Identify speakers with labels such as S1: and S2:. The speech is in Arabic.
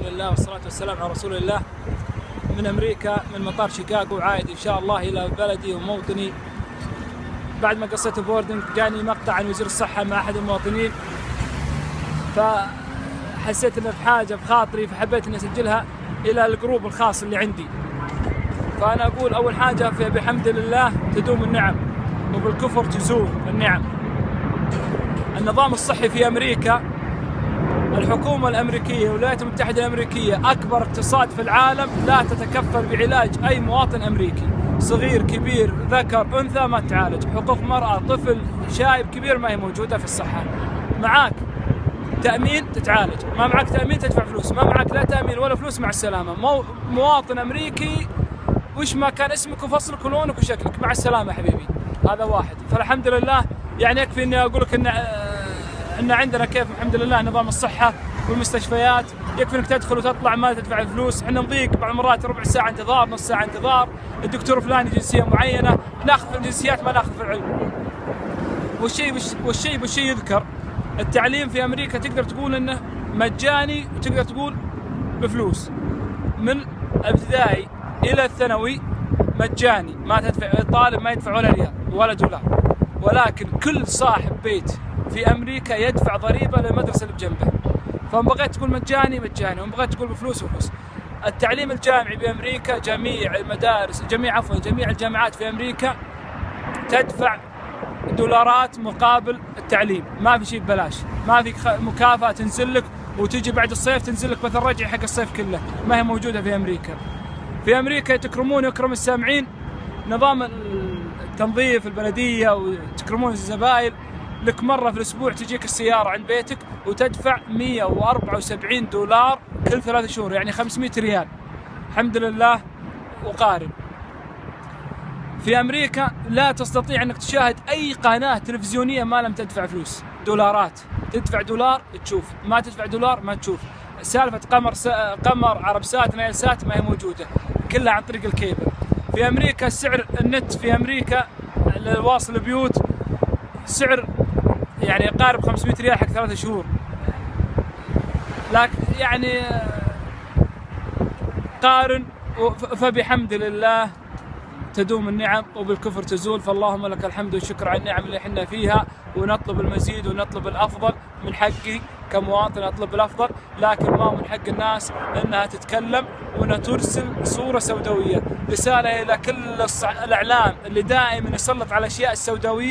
S1: لله والصلاة والسلام على رسول الله. من أمريكا، من مطار شيكاغو، عائد إن شاء الله إلى بلدي وموطني. بعد ما قصيت بوردنج جاني مقطع عن وزير الصحة مع أحد المواطنين، فحسيت إنه بحاجة بخاطري، فحبيت إني أسجلها إلى الجروب الخاص اللي عندي. فأنا أقول أول حاجة بحمد لله تدوم النعم، وبالكفر تزول النعم. النظام الصحي في أمريكا، الحكومة الأمريكية والولايات المتحدة الأمريكية أكبر اقتصاد في العالم، لا تتكفل بعلاج أي مواطن أمريكي، صغير كبير ذكر أنثى ما تعالج، حقوق مرأة طفل شايب كبير ما هي موجودة في الصحة. معاك تأمين تتعالج، ما معك تأمين تدفع فلوس، ما معك لا تأمين ولا فلوس مع السلامة. مواطن أمريكي وش ما كان اسمك وفصلك ولونك وشكلك، مع السلامة حبيبي. هذا واحد. فالحمد لله، يعني يكفي إني أقول لك إن عندنا كيف الحمد لله نظام الصحة والمستشفيات، يكفي انك تدخل وتطلع ما تدفع فلوس. احنا نضيق بعض المرات ربع ساعة انتظار، نص ساعة انتظار، الدكتور فلاني جنسية معينة، ناخذ في الجنسيات ما ناخذ في العلم. والشيء يذكر، التعليم في أمريكا تقدر تقول إنه مجاني وتقدر تقول بفلوس. من الابتدائي إلى الثانوي مجاني، ما تدفع، الطالب ما يدفع ولا ريال ولا دولار. ولكن كل صاحب بيت في أمريكا يدفع ضريبة للمدرسة اللي بجنبه. فإن بغيت تقول مجاني مجاني، وإن بغيت تقول بفلوس بفلوس. التعليم الجامعي بأمريكا، جميع الجامعات في أمريكا تدفع دولارات مقابل التعليم، ما في شيء ببلاش، ما في مكافأة تنزل لك وتجي بعد الصيف تنزل لك مثل رجعي حق الصيف كله، ما هي موجودة في أمريكا. في أمريكا تكرمون ويكرم السامعين نظام التنظيف البلدية، وتكرمون الزبائن. لك مرة في الأسبوع تجيك السيارة عند بيتك وتدفع 174 دولار كل 3 شهور، يعني 500 ريال. الحمد لله وقارب. في أمريكا لا تستطيع أنك تشاهد أي قناة تلفزيونية ما لم تدفع فلوس، دولارات. تدفع دولار تشوف، ما تدفع دولار ما تشوف. سالفة قمر عربسات نايل سات ما هي موجودة، كلها عن طريق الكيبل. في أمريكا سعر النت في أمريكا للواصل البيوت سعر يعني يقارب 500 ريال حق 3 شهور. لكن يعني قارن. فبحمد لله تدوم النعم وبالكفر تزول. فاللهم لك الحمد والشكر على النعم اللي احنا فيها، ونطلب المزيد ونطلب الأفضل. من حقي كمواطن أطلب الأفضل، لكن ما هو من حق الناس أنها تتكلم وأنها ترسل صورة سوداوية. رسالة إلى كل الإعلام اللي دائما يسلط على الأشياء السوداوية.